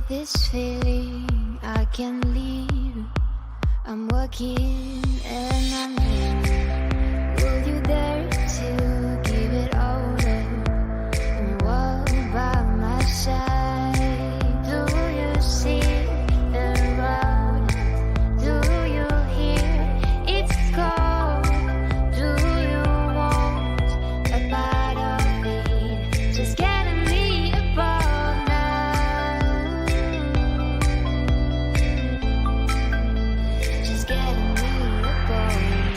this feeling I can leave. I'm working and I'm here. Will you dare to give it over and walk by my side? Do you see the road? Do you hear its call? Do you want a part of it? Just getting me above now. Just getting me above now.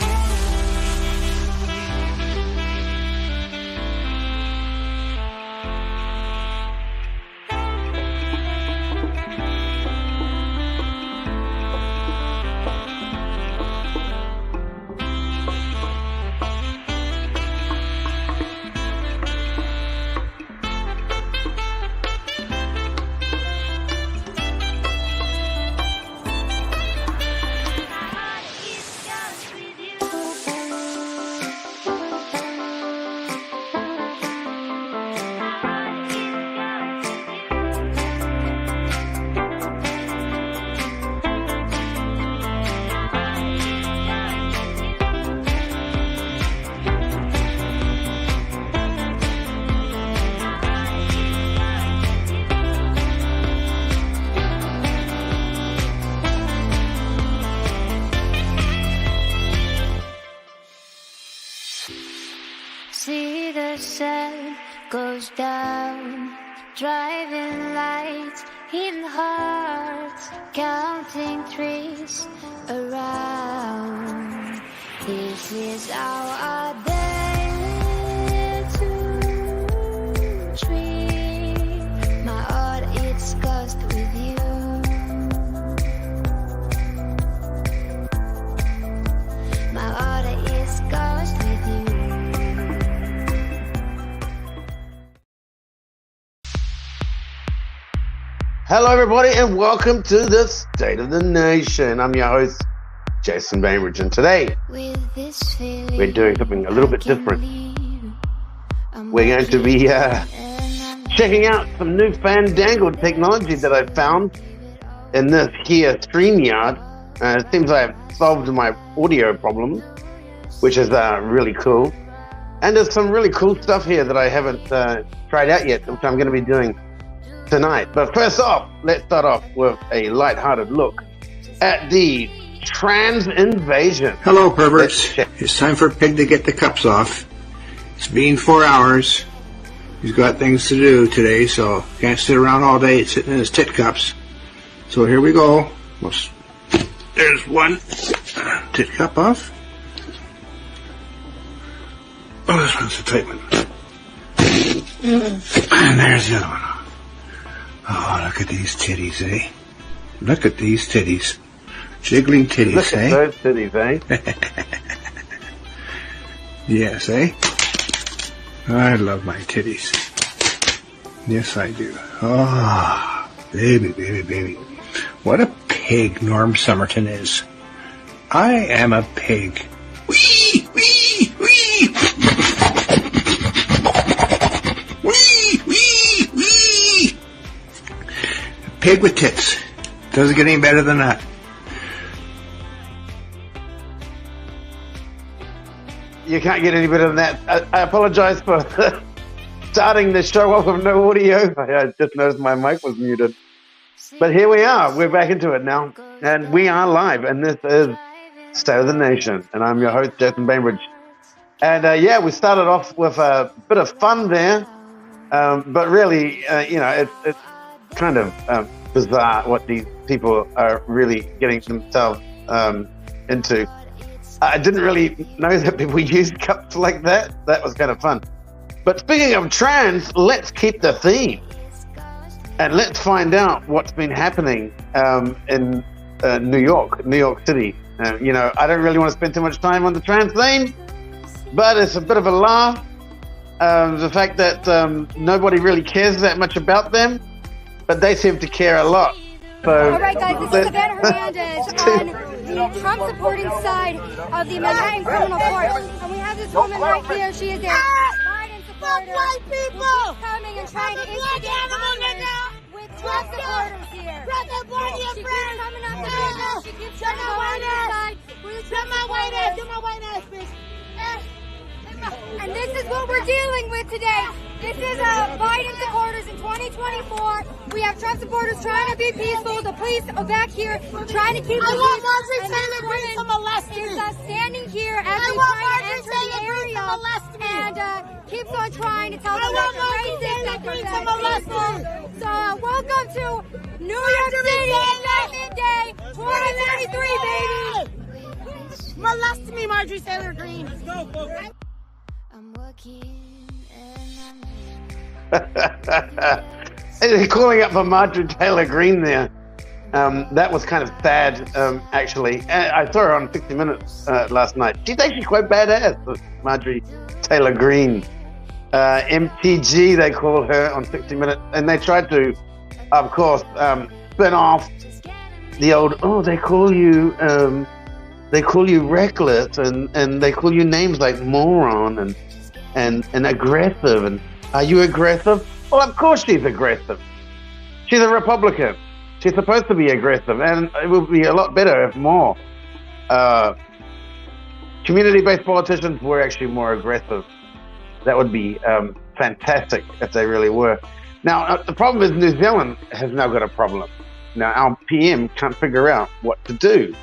See the sun goes down, driving lights in hearts, counting trees around. This is our day to dream. My heart it's cursed with you. My heart is cursed with you. Hello, everybody, and welcome to the State of the Nation. I'm your host, Jason Bainbridge, and today we're doing something a little bit different. We're going to be checking out some new fandangled technology that I found in this here StreamYard. It seems I've solved my audio problem, which is really cool. And there's some really cool stuff here that I haven't tried out yet, which I'm going to be doing tonight. But first off, let's start off with a lighthearted look at the trans invasion. Hello, perverts. It's time for Pig to get the cups off. It's been 4 hours. He's got things to do today, so can't sit around all day sitting in his tit cups. So here we go. There's one tit cup off. Oh, this one's a tight one. And there's the other one. Oh, look at these titties, eh? Look at these titties. Jiggling titties, Look at those titties, eh? Yes, eh? I love my titties. Yes, I do. Oh, baby, baby, baby. What a pig Norm Somerton is. I am a pig. Wee, wee, wee. Wee, wee, wee. Pig with tits. Doesn't get any better than that. You can't get any better than that. I apologize for starting the show off with no audio. I just noticed my mic was muted. But here we are. We're back into it now. And we are live. And this is State of the Nation. And I'm your host, Jason Bainbridge. And yeah, we started off with a bit of fun there. But really, it's kind of bizarre what these people are really getting themselves into. I didn't really know that people used cups like that. That was kind of fun. But speaking of trans, let's keep the theme. And let's find out what's been happening in New York City. I don't really want to spend too much time on the trans theme, but it's a bit of a laugh. The fact that nobody really cares that much about them, but they seem to care a lot. So, all right, guys, this is Savannah Hernandez on the Trump-supporting side of the American Criminal Court. And we have this woman right here. She is a Biden supporter. Fuck white people! Coming and trying to instigate violence with Trump supporters here. Brother, born your She friend. keeps coming up to me. She keeps trying to go on your side. We're the Trump supporters. Do my white ass, bitch. And this is what we're dealing with today. This is Biden supporters in 2024. We have Trump supporters trying to be peaceful. The police are back here trying to keep the I want peace. Marjorie And Taylor this Greene to woman molest me. is standing here as I we want try to Marjorie enter the Taylor Greene to area molest me. and keeps on trying to tell I them want that they're Marjorie racist, Taylor that they're Greene to bad molest people. me. So welcome to New York City, Indictment Day 2033, baby. Molest me, Marjorie Taylor Greene. I'm working and They're calling up for Marjorie Taylor Greene there. That was kind of sad, actually. I saw her on 60 Minutes last night. She's actually quite badass, Marjorie Taylor Greene. MTG, they call her on 60 Minutes. And they tried to, of course, spin off the old, they call you reckless, and they call you names like moron and aggressive. And are you aggressive? Well, of course she's aggressive. She's a Republican. She's supposed to be aggressive, and it would be a lot better if more community-based politicians were actually more aggressive. That would be fantastic if they really were. Now, the problem is New Zealand has now got a problem. Now, our PM can't figure out what to do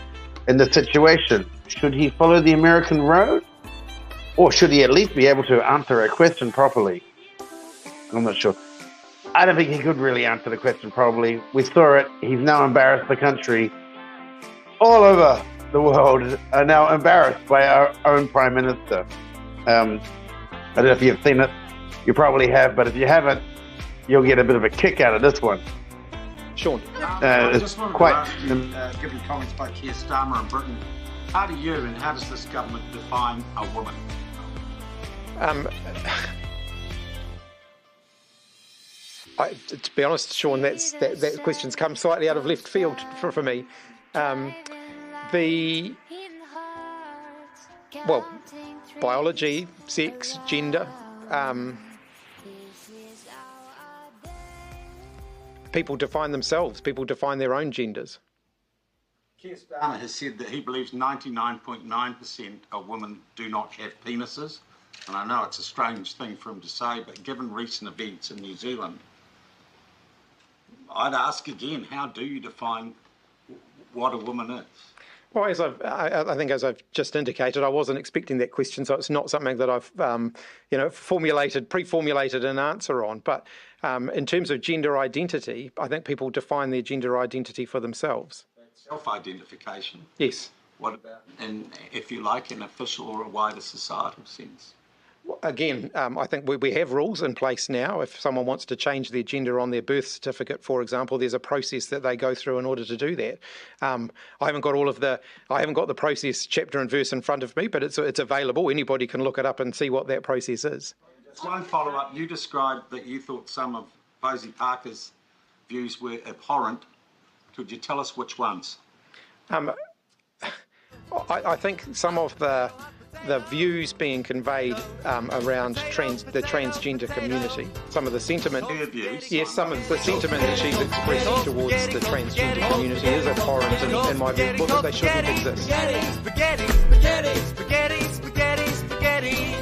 in the situation. Should he follow the American road? Or should he at least be able to answer a question properly? I'm not sure. I don't think he could really answer the question properly. We saw it. He's now embarrassed the country. All over the world are now embarrassed by our own Prime Minister. I don't know if you've seen it. You probably have, but if you haven't, you'll get a bit of a kick out of this one. Sean. I It's just wanted quite... to ask you, given comments by Keir Starmer in Britain, how do you and how does this government define a woman? To be honest, Sean, that question's come slightly out of left field for me. Biology, sex, gender. People define themselves. People define their own genders. Keir Starmer has said that he believes 99.9% of women do not have penises. And I know it's a strange thing for him to say, but given recent events in New Zealand, I'd ask again, how do you define what a woman is? Well, I think as I've just indicated, I wasn't expecting that question, so it's not something that I've, pre-formulated an answer on. But in terms of gender identity, I think people define their gender identity for themselves. Self-identification. Yes. What about, if you like, an official or a wider societal sense? Again, I think we have rules in place now. If someone wants to change their gender on their birth certificate, for example, there's a process that they go through in order to do that. I haven't got the process chapter and verse in front of me, but it's available. Anybody can look it up and see what that process is. Just one follow-up. You described that you thought some of Posey Parker's views were abhorrent. Could you tell us which ones? I think some of the views being conveyed around the transgender community, some of the sentiment, yes, some of the sentiment that she's expressing towards the transgender community is abhorrent in my view, but they shouldn't exist. Spaghetti, spaghetti, spaghetti, spaghetti, spaghetti.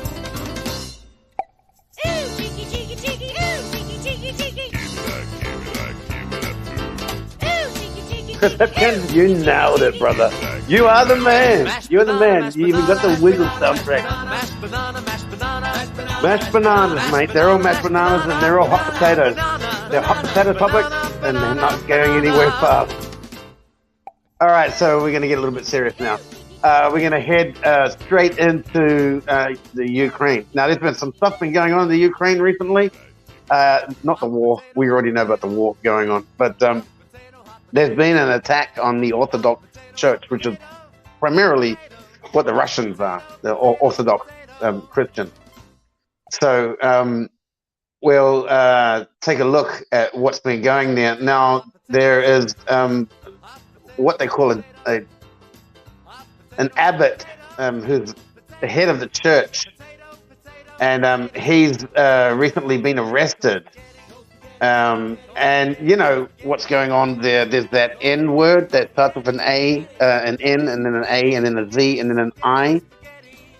Ooh, cheeky, cheeky, cheeky. Ooh, cheeky, cheeky, cheeky. Ooh, cheeky, cheeky, cheeky. You nailed it, brother. You are the man. You're the man. You even got the Wiggle soundtrack. Mashed banana, mashed banana, mashed banana. Mashed bananas, mate. They're all mashed bananas and they're all hot potatoes. They're hot potato topics and they're not going anywhere fast. All right, so we're going to get a little bit serious now. We're going to head straight into the Ukraine. Now, there's been some stuff been going on in the Ukraine recently. Not the war. We already know about the war going on. But there's been an attack on the Orthodox Church, which is primarily what the Russians are, the Orthodox Christians. So we'll take a look at what's been going there. Now, there is what they call an abbot who's the head of the church, and he's recently been arrested And you know what's going on there. There's that N word that starts with an A, an N, and then an A, and then a Z, and then an I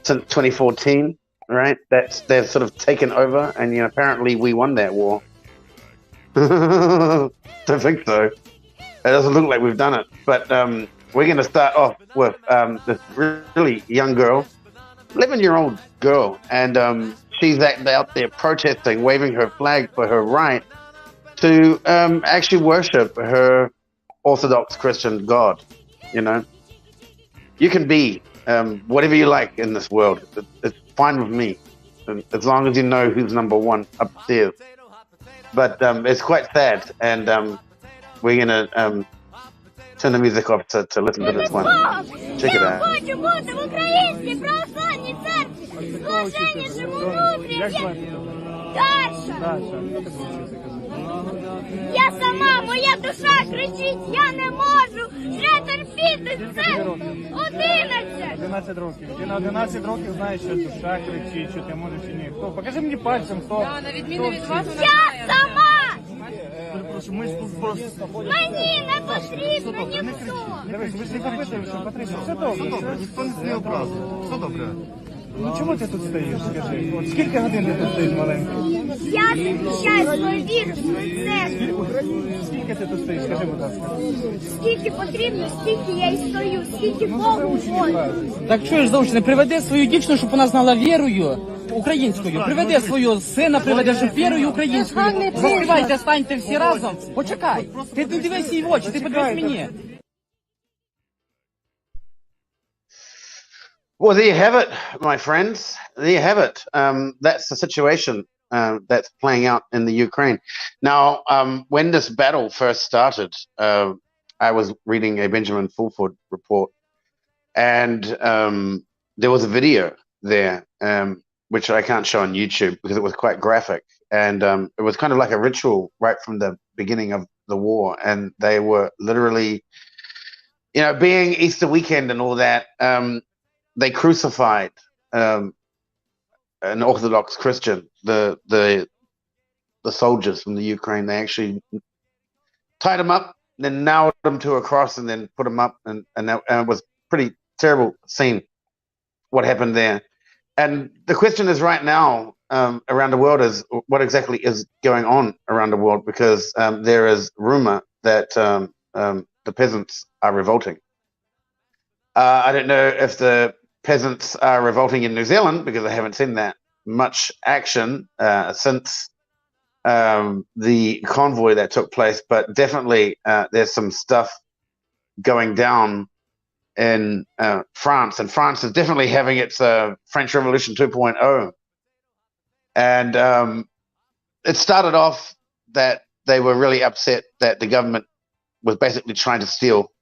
since 2014, right? They've sort of taken over, and you know, apparently we won that war. Don't think so. It doesn't look like we've done it. But we're going to start off with this really young girl, 11-year-old girl, and she's out there protesting, waving her flag for her right to actually worship her Orthodox Christian God. You know, you can be whatever you like in this world. It's fine with me, as long as you know who's number one upstairs. But it's quite sad, and we're gonna turn the music off to listen to this one. Check it out. Хочу бути в українській православній церкві. Блаженнішому внутрі. Даша. Я сама, моя душа кричить, я не можу вже терпіти це. 11. 11 років. Ти на 11 років знаєш, що душа кричить, що ти можеш чи ні. Хто? Покажи мені пальцем, хто. На відміну від вас, я сама. Ми ж тут просто... Мені не потрібно ніхто. Дивись, ви ж не запитуєш, що Патріся, все добре. Ніхто не образив. Все добре. Ну чому ти тут стоїш, скажи? От скільки годин ти тут стоїш маленький? Я захищаю свою віру, свою церкву. Скільки ти тут стоїш, скажи, будь ласка. Скільки потрібно, стільки я і стою, скільки Богу угодно. Так що ж, Заучне, приведи свою дівчину, щоб вона знала вірою українською. Приведи свого сина, приведи, щоб вірою українською. Заспівайте, станьте всі разом. Почекай. Ти не дивись їй в очі, ти подивись мені. Well, there you have it, my friends. There you have it. That's the situation that's playing out in the Ukraine. Now, when this battle first started, I was reading a Benjamin Fulford report, and there was a video there, which I can't show on YouTube because it was quite graphic. And it was kind of like a ritual right from the beginning of the war. And they were literally, you know, being Easter weekend and all that, they crucified an Orthodox Christian, the soldiers from the Ukraine. They actually tied him up, then nailed him to a cross, and then put him up, and it was a pretty terrible scene what happened there. And the question is right now around the world is what exactly is going on around the world, because there is rumor that the peasants are revolting. I don't know if the peasants are revolting in New Zealand, because I haven't seen that much action since the convoy that took place, but definitely there's some stuff going down in France, and France is definitely having its French Revolution 2.0. And it started off that they were really upset that the government was basically trying to steal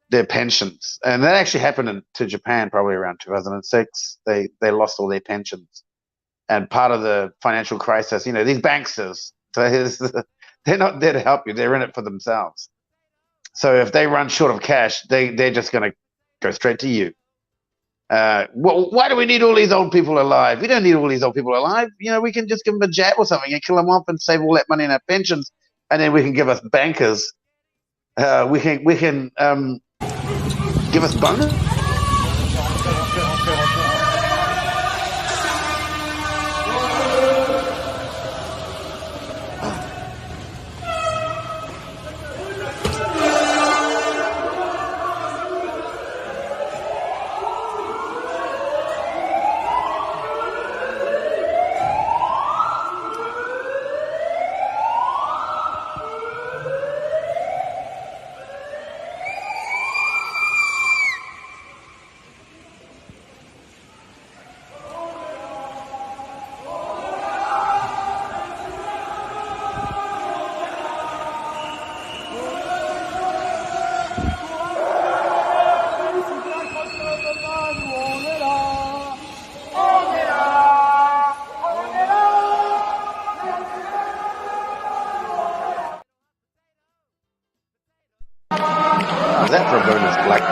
their pensions, and that actually happened to Japan probably around 2006. They lost all their pensions, and part of the financial crisis, you know, these banksters, they're not there to help you; they're in it for themselves. So if they run short of cash, they're just going to go straight to you. Why do we need all these old people alive? We don't need all these old people alive. You know, we can just give them a jab or something and kill them off and save all that money in our pensions, and then we can give us bankers. We can give us bonus. That for a bonus black.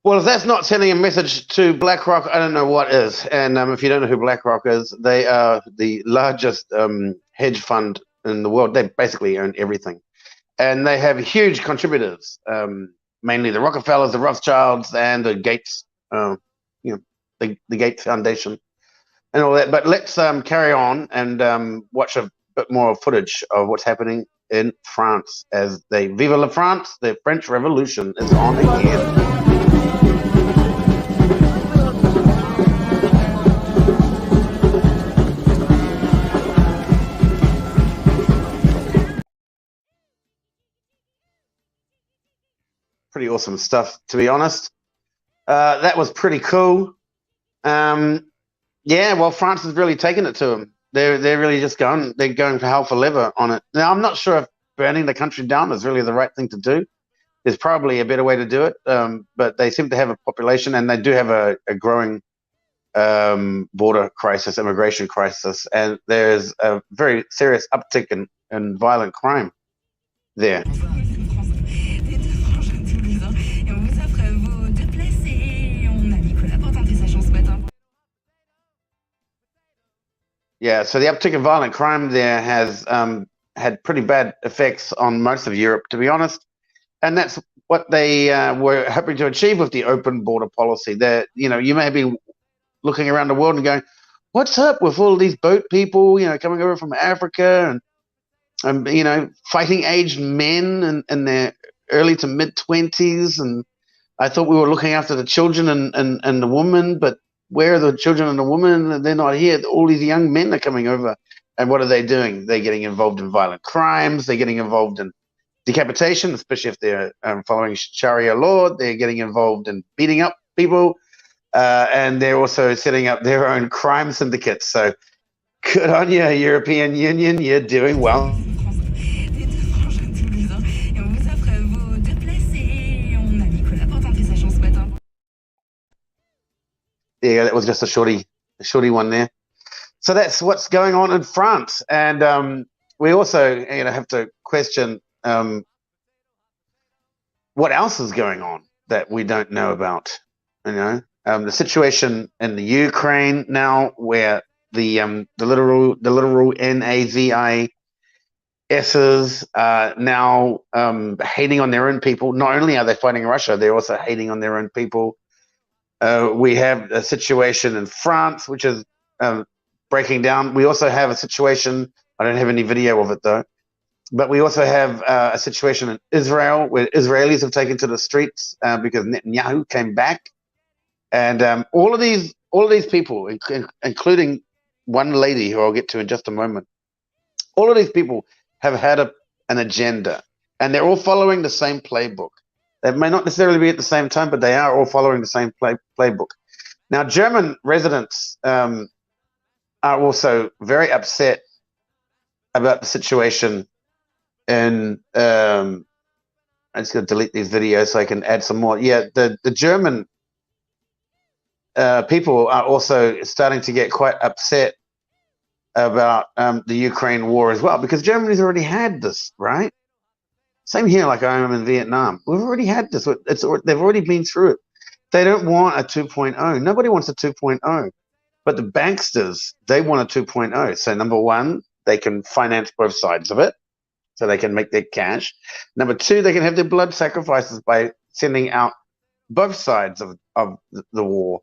Well, if that's not sending a message to BlackRock, I don't know what is. And if you don't know who BlackRock is, they are the largest hedge fund in the world. They basically own everything. And they have huge contributors, mainly the Rockefellers, the Rothschilds, and the Gates, the Gates Foundation and all that. But let's carry on and watch a bit more footage of what's happening in France as they Vive la France, the French Revolution is on again. Pretty awesome stuff, to be honest. That was pretty cool. Yeah, well, France has really taken it to them. They're really just going. They're going for hell for leather on it. Now, I'm not sure if burning the country down is really the right thing to do. There's probably a better way to do it, but they seem to have a population, and they do have a growing border crisis, immigration crisis, and there's a very serious uptick in violent crime there. Yeah, so the uptick in violent crime there has had pretty bad effects on most of Europe, to be honest, and that's what they were hoping to achieve with the open border policy. That you may be looking around the world and going, "What's up with all these boat people, coming over from Africa and fighting aged men in their early to mid 20s?" And I thought we were looking after the children and the women, but where are the children and the women? They're not here. All these young men are coming over. And what are they doing? They're getting involved in violent crimes. They're getting involved in decapitation, especially if they're following Sharia law. They're getting involved in beating up people. And they're also setting up their own crime syndicates. So good on you, European Union. You're doing well. Yeah, that was just a shorty one there. So that's what's going on in France, and we also have to question what else is going on that we don't know about. The situation in the Ukraine now, where the literal NAZISs are now hating on their own people. Not only are they fighting Russia, they're also hating on their own people. We have a situation in France, which is breaking down. We also have a situation, I don't have any video of it though, but we also have a situation in Israel where Israelis have taken to the streets because Netanyahu came back. And all of these people, including one lady who I'll get to in just a moment, all of these people have had an agenda, and they're all following the same playbook. They may not necessarily be at the same time, but they are all following the same playbook. Now, German residents are also very upset about the situation. And I'm just going to delete these videos so I can add some more. Yeah, the German people are also starting to get quite upset about the Ukraine war as well, because Germany's already had this, right? Same here, like I am in Vietnam. We've already had this. They've already been through it. They don't want a 2.0. Nobody wants a 2.0. But the banksters, they want a 2.0. So number one, they can finance both sides of it, so they can make their cash. Number two, they can have their blood sacrifices by sending out both sides of the war,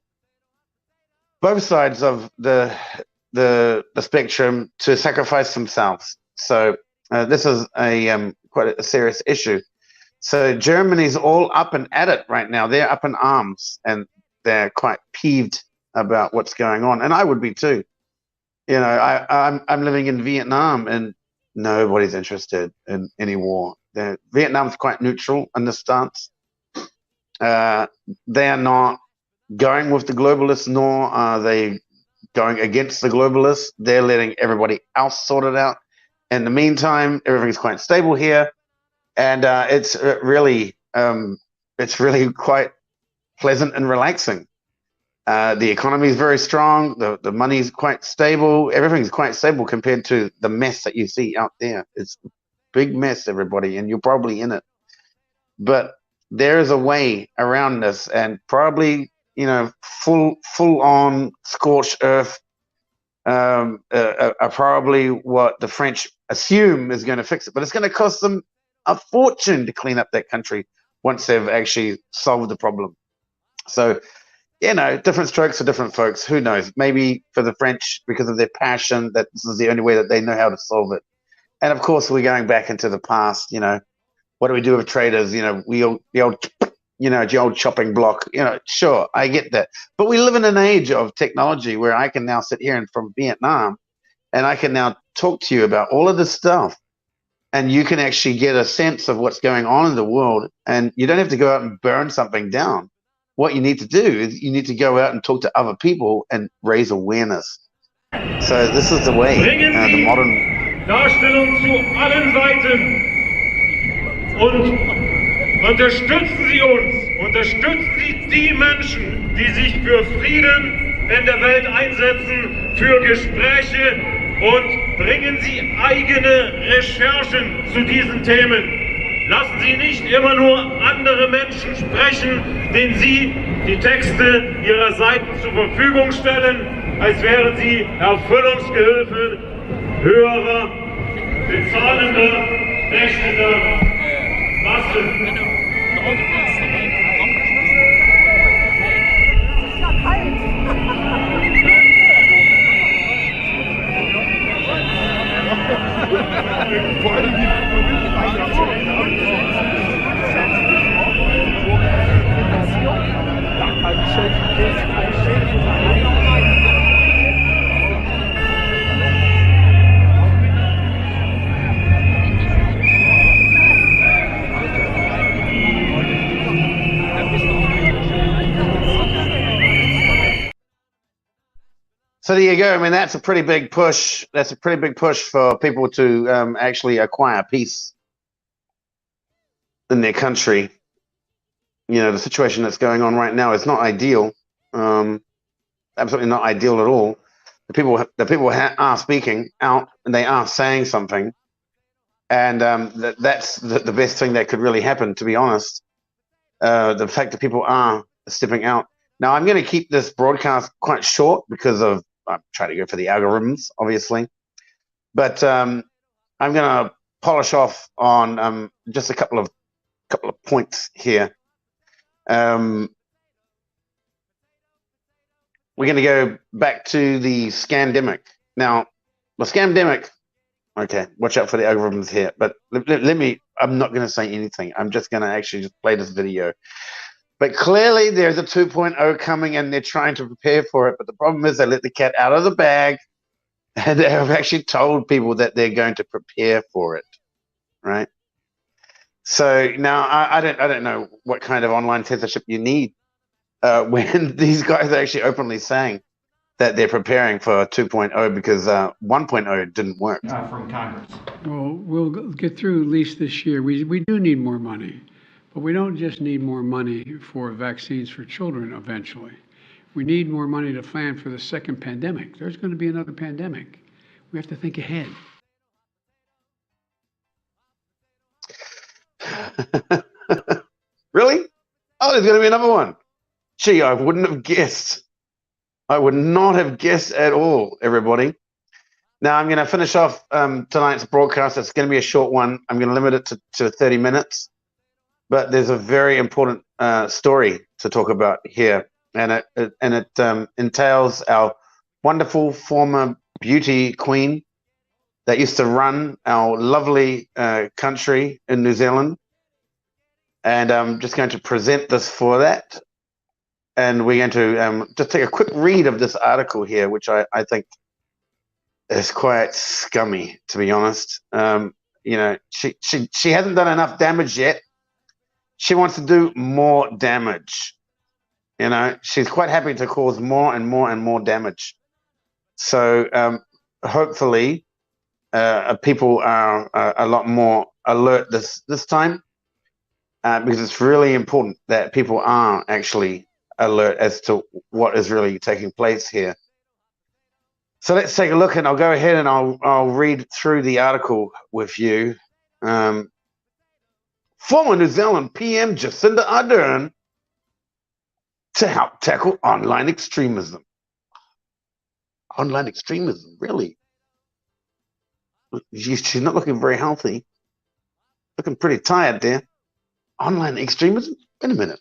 both sides of the spectrum to sacrifice themselves. So this is a quite a serious issue. So Germany's all up and at it right now. They're up in arms, and they're quite peeved about what's going on. And I would be too. I'm living in Vietnam, and nobody's interested in any war. Vietnam's quite neutral in this stance. They are not going with the globalists, nor are they going against the globalists. They're letting everybody else sort it out. In the meantime, everything's quite stable here, and it's really quite pleasant and relaxing. The economy is very strong. The money's quite stable. Everything's quite stable compared to the mess that you see out there. It's a big mess, everybody, and you're probably in it. But there is a way around this, and probably, you know, full on scorched earth are probably what the French assume is going to fix it, but it's going to cost them a fortune to clean up that country once they've actually solved the problem. So, you know, different strokes for different folks. Who knows? Maybe for the French, because of their passion, that this is the only way that they know how to solve it. And of course, we're going back into the past. You know, what do we do with traders? You know, the old chopping block. You know, sure, I get that, but we live in an age of technology where I can now sit here and from Vietnam, and I can now talk to you about all of this stuff, and you can actually get a sense of what's going on in the world, and you don't have to go out and burn something down. What you need to do is you need to go out and talk to other people and raise awareness. So this is the way, the modern. Darstellung zu allen Seiten und unterstützen Sie uns, unterstützen Sie die Menschen, die sich für Frieden in der Welt einsetzen, für Gespräche und bringen Sie eigene Recherchen zu diesen Themen. Lassen Sie nicht immer nur andere Menschen sprechen, denen Sie die Texte Ihrer Seiten zur Verfügung stellen, als wären Sie Erfüllungsgehilfen höherer, bezahlender, rechtender Massen. So there you go. I mean, that's a pretty big push. That's a pretty big push for people to actually acquire peace in their country. You know, the situation that's going on right now is not ideal. Absolutely not ideal at all. The people are speaking out, and they are saying something, and that's the best thing that could really happen, to be honest. The fact that people are stepping out. Now, I'm going to keep this broadcast quite short because of I'm trying to go for the algorithms, obviously, but I'm going to polish off on just a couple of points here. We're going to go back to the scandemic. Now, the scandemic, okay, watch out for the algorithms here, but let me, I'm not going to say anything. I'm just going to actually just play this video. But clearly there's a 2.0 coming, and they're trying to prepare for it. But the problem is they let the cat out of the bag, and they have actually told people that they're going to prepare for it, right? So now I don't know what kind of online censorship you need when these guys are actually openly saying that they're preparing for 2.0 because 1.0 didn't work. From Congress. Well, we'll get through at least this year. We do need more money. But we don't just need more money for vaccines for children eventually. We need more money to plan for the second pandemic. There's going to be another pandemic. We have to think ahead. Really? Oh, there's going to be another one. Gee, I wouldn't have guessed. I would not have guessed at all, everybody. Now, I'm going to finish off tonight's broadcast. It's going to be a short one. I'm going to limit it to 30 minutes. But there's a very important story to talk about here, and it entails our wonderful former beauty queen that used to run our lovely country in New Zealand. And I'm just going to present this for that. And we're going to just take a quick read of this article here, which I think is quite scummy, to be honest. You know, she hasn't done enough damage yet. She wants to do more damage. You know, she's quite happy to cause more and more and more damage. So hopefully people are a lot more alert this time because it's really important that people are actually alert as to what is really taking place here. So let's take a look, and I'll go ahead and I'll read through the article with you. former New Zealand PM Jacinda Ardern to help tackle online extremism. Online extremism, really? She's not looking very healthy. Looking pretty tired there. Online extremism? Wait a minute.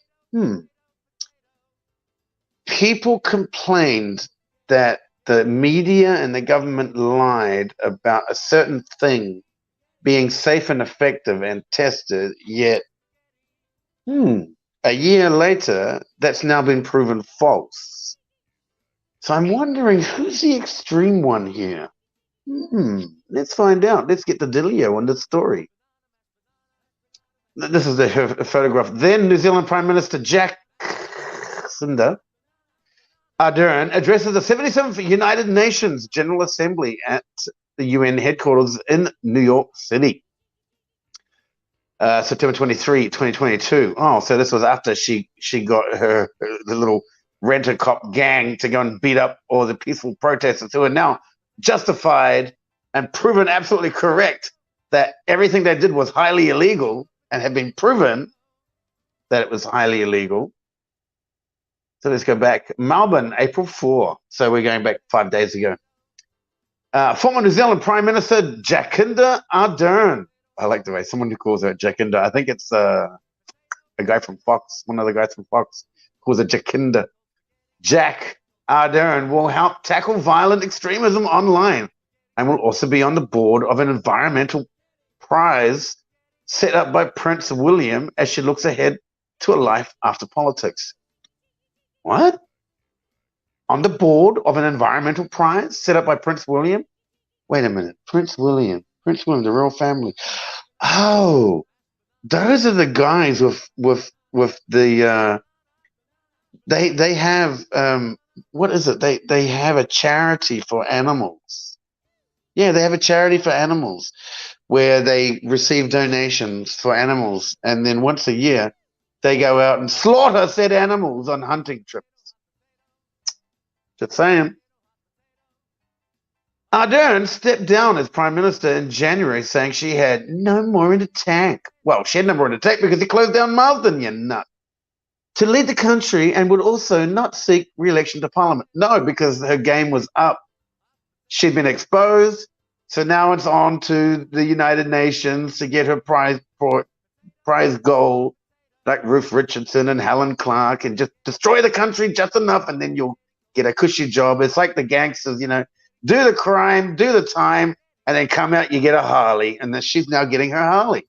People complained that the media and the government lied about a certain thing being safe and effective and tested, yet a year later, that's now been proven false. So I'm wondering, who's the extreme one here? Let's find out. Let's get the dealio on this story. This is her photograph. Then New Zealand Prime Minister Jacinda Ardern addresses the 77th United Nations General Assembly at the UN headquarters in New York City. September 23, 2022. Oh, so this was after she got the little rent-a-cop gang to go and beat up all the peaceful protesters who are now justified and proven absolutely correct that everything they did was highly illegal and have been proven that it was highly illegal. So let's go back. Melbourne, April 4. So we're going back 5 days ago. Former New Zealand Prime Minister Jacinda Ardern. I like the way someone who calls her Jacinda. I think it's a guy from Fox. One of the guys from Fox calls her Jacinda. Jack Ardern will help tackle violent extremism online and will also be on the board of an environmental prize set up by Prince William as she looks ahead to a life after politics. What? On the board of an environmental prize set up by Prince William? Wait a minute. Prince William, the royal family. Oh, those are the guys with the they have what is it? They have a charity for animals. Yeah, they have a charity for animals where they receive donations for animals, and then once a year they go out and slaughter said animals on hunting trips. Just saying. Ardern stepped down as Prime Minister in January, saying she had no more in the tank. Well, she had no more in the tank because he closed down Marsden, you nut. To lead the country and would also not seek re-election to Parliament. No, because her game was up. She'd been exposed, so now it's on to the United Nations to get her prize goal, like Ruth Richardson and Helen Clark, and just destroy the country just enough, and then you'll get a cushy job. It's like the gangsters, do the crime, do the time, and then come out, you get a Harley, and then she's now getting her Harley.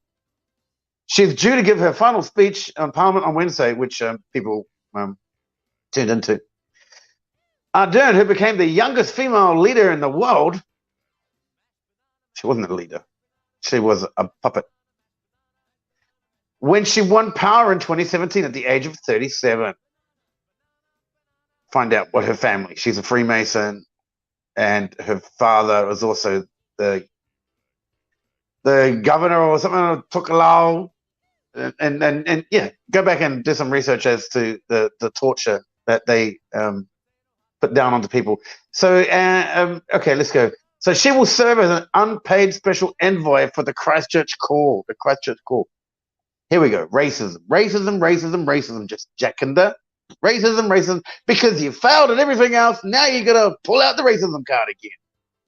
She's due to give her final speech on Parliament on Wednesday, which people tuned into. Ardern, who became the youngest female leader in the world, she wasn't a leader. She was a puppet. When she won power in 2017 at the age of 37. Find out what her family. She's a Freemason, and her father was also the governor or something of Tokelau. And yeah, go back and do some research as to the torture that they put down onto people. So okay, let's go. So she will serve as an unpaid special envoy for the Christchurch Call. The Christchurch Call. Here we go. Racism. Just Jacinda. Racism. Because you failed at everything else, now you're gonna pull out the racism card again.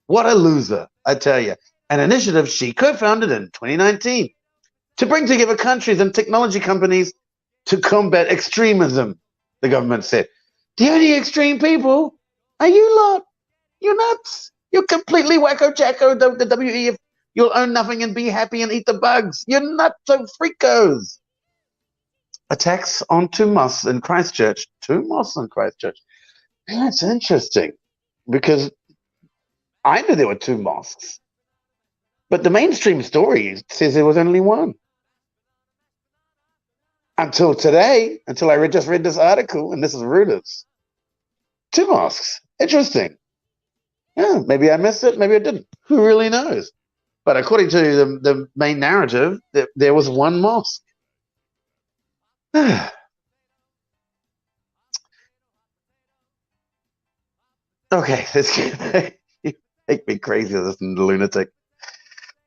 What a loser, I tell you. An initiative she co-founded in 2019 to bring together countries and technology companies to combat extremism, the government said. The only extreme people are you lot. You're nuts. You're completely wacko jacko, the WEF. You'll own nothing and be happy and eat the bugs. You're nutso freakos. Attacks on two mosques in Christchurch. That's interesting, because I knew there were two mosques, but the mainstream story says there was only one. Until today, until I just read this article, and this is Reuters. Two mosques. Interesting. Yeah, maybe I missed it, maybe I didn't. Who really knows? But according to the main narrative, there was one mosque. Okay, let's get back. You make me crazy, this lunatic.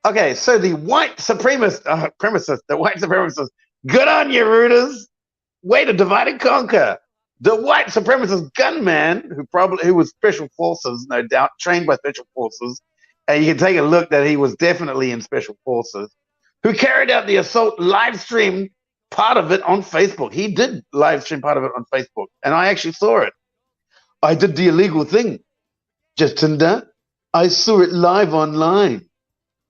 Okay, so the white supremacist, good on you, Reuters. Way to divide and conquer. The white supremacist gunman, who was special forces, no doubt, trained by special forces, and you can take a look that he was definitely in special forces, who carried out the assault, live streamed part of it on Facebook. He did live stream part of it on Facebook, and I actually saw it. I did the illegal thing, Jacinda. I saw it live online.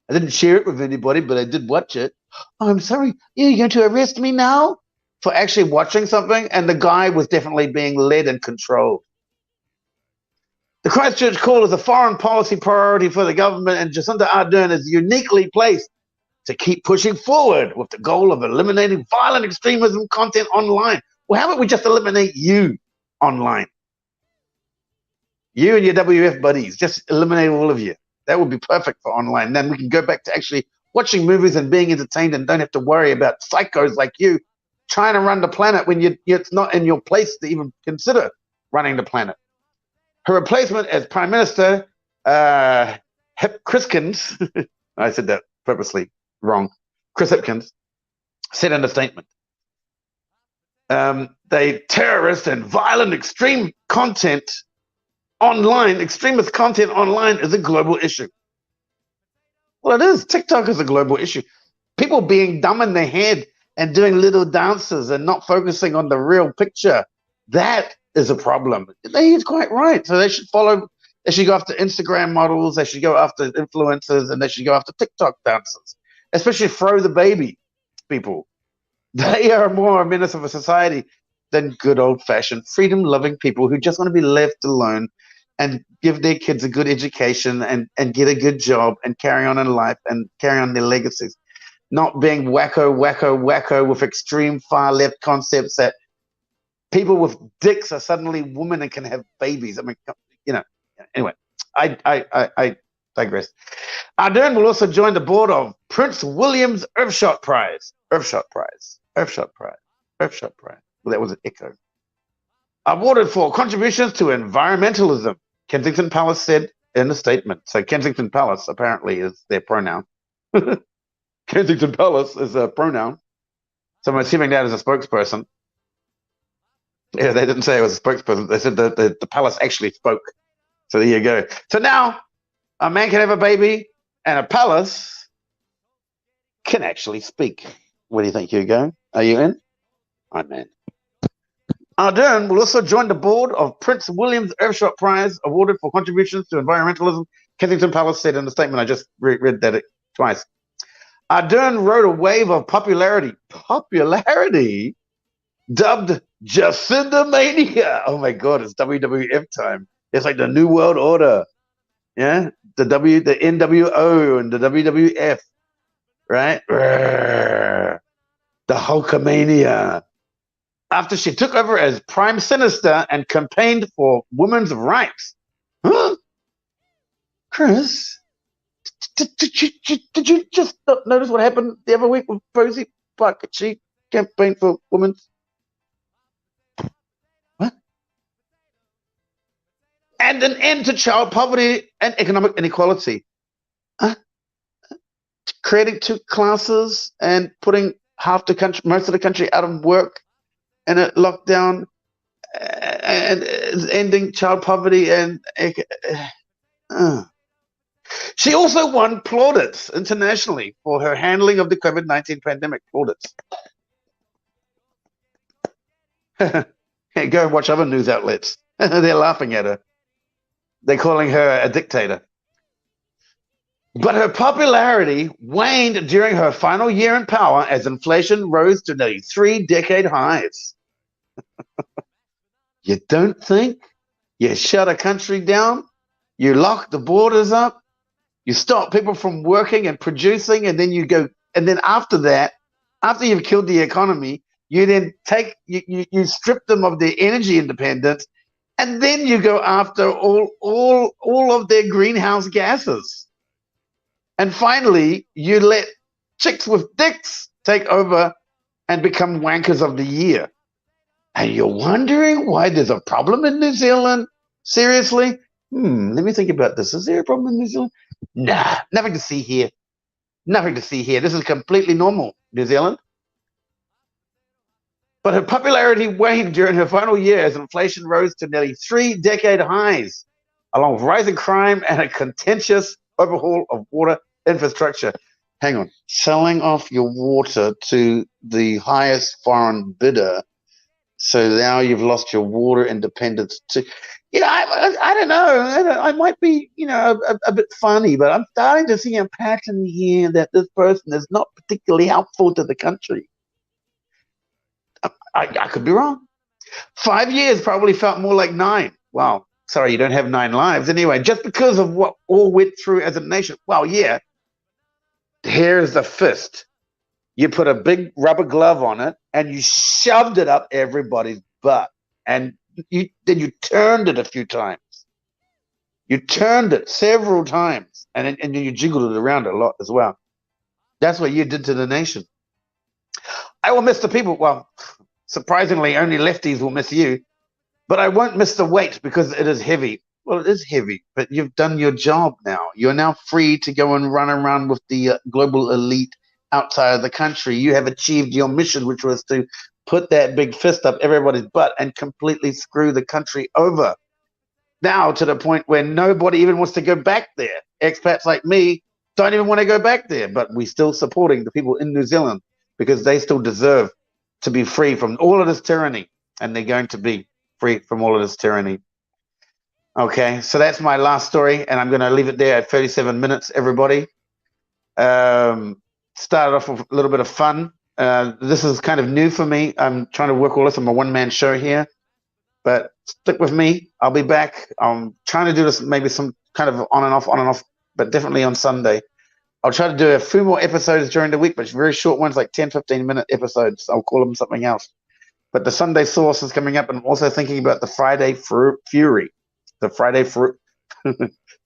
I didn't share it with anybody, but I did watch it. Oh, I'm sorry, you're going to arrest me now for actually watching something? And the guy was definitely being led and controlled. The Christchurch call is a foreign policy priority for the government, and Jacinda Ardern is uniquely placed to keep pushing forward with the goal of eliminating violent extremism content online. Well, how about we just eliminate you online? You and your WF buddies, just eliminate all of you. That would be perfect for online. Then we can go back to actually watching movies and being entertained and don't have to worry about psychos like you trying to run the planet when it's not in your place to even consider running the planet. Her replacement as Prime Minister, Hipkins, I said that purposely wrong, Chris Hipkins, said in a statement, the terrorist and violent extremist content online is a global issue. Well, it is. TikTok is a global issue. People being dumb in their head and doing little dances and not focusing on the real picture, that is a problem. He's quite right. So they should go after Instagram models, they should go after influencers, and they should go after TikTok dancers, especially throw the baby people. They are more a menace of a society than good old-fashioned freedom-loving people who just want to be left alone and give their kids a good education and get a good job and carry on in life and carry on their legacies. Not being wacko with extreme far-left concepts that people with dicks are suddenly women and can have babies. I mean, anyway, I digress. Ardern will also join the board of Prince William's Earthshot Prize. Earthshot Prize. Well, that was an echo. Awarded for contributions to environmentalism, Kensington Palace said in a statement. So Kensington Palace apparently is their pronoun. Kensington Palace is a pronoun. So I'm assuming that is a spokesperson. Yeah, they didn't say it was a spokesperson. They said that the palace actually spoke. So there you go. So now a man can have a baby and a palace can actually speak. What do you think, Hugo? Are you in? I'm in. Ardern will also join the board of Prince William's Earthshot Prize, awarded for contributions to environmentalism, Kensington Palace said in the statement. I just read that twice. Ardern rode a wave of popularity, dubbed Jacinda Mania. Oh my God, it's WWF time. It's like the New World Order. Yeah, the NWO and the WWF, right? The Hulkamania. After she took over as Prime Minister and campaigned for women's rights. Huh? Chris, did you just not notice what happened the other week with Rosie Parker? She campaigned for women's. What? And an end to child poverty and economic inequality. Creating two classes and putting most of the country out of work and a lockdown and ending child poverty and she also won plaudits internationally for her handling of the COVID-19 pandemic. Plaudits. Go and watch other news outlets. They're laughing at her. They're calling her a dictator. But her popularity waned during her final year in power as inflation rose to nearly 3-decade highs. You don't think? You shut a country down? You lock the borders up? You stop people from working and producing, and then you go, and then after that, after you've killed the economy, you then you strip them of their energy independence, and then you go after all of their greenhouse gases. And finally, you let chicks with dicks take over and become wankers of the year. And you're wondering why there's a problem in New Zealand? Seriously? Let me think about this. Is there a problem in New Zealand? Nah, nothing to see here. Nothing to see here. This is completely normal, New Zealand. But her popularity waned during her final year as inflation rose to nearly 3-decade highs, along with rising crime and a contentious overhaul of water infrastructure. Hang on. Selling off your water to the highest foreign bidder, so now you've lost your water independence to... I don't know. I might be, a bit funny, but I'm starting to see a pattern here that this person is not particularly helpful to the country. I could be wrong. 5 years probably felt more like 9. Wow. Sorry, you don't have 9 lives. Anyway, just because of what all went through as a nation. Well, yeah. Here's the fist. You put a big rubber glove on it and you shoved it up everybody's butt. And then you turned it a few times. You turned it several times. And then you jiggled it around a lot as well. That's what you did to the nation. I will miss the people. Well, surprisingly, only lefties will miss you. But I won't miss the weight because it is heavy. Well, it is heavy, but you've done your job now. You're now free to go and run around with the global elite outside of the country. You have achieved your mission, which was to put that big fist up everybody's butt and completely screw the country over. Now to the point where nobody even wants to go back there. Expats like me don't even want to go back there, but we're still supporting the people in New Zealand because they still deserve to be free from all of this tyranny, and they're going to be free from all of this tyranny. Okay, so that's my last story, and I'm going to leave it there at 37 minutes, everybody. Started off with a little bit of fun. This is kind of new for me. I'm trying to work all this on my one-man show here, but stick with me. I'll be back. I'm trying to do this maybe some kind of on and off, but definitely on Sunday. I'll try to do a few more episodes during the week, but very short ones, like 10, 15-minute episodes. I'll call them something else. But the Sunday Sauce is coming up, and I'm also thinking about the Friday Fury. The Friday Fury.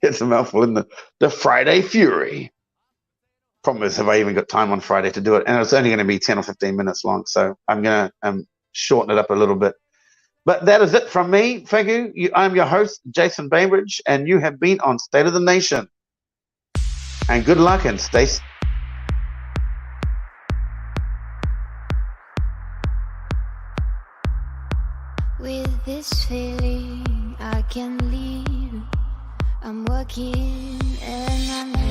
It's a mouthful, isn't it? The Friday Fury. Problem is, have I even got time on Friday to do it? And it's only going to be 10 or 15 minutes long, so I'm going to shorten it up a little bit. But that is it from me. Thank you. I'm your host, Jason Bainbridge, and you have been on State of the Nation. And good luck and stay safe. With this feeling I can leave. I'm working and I'm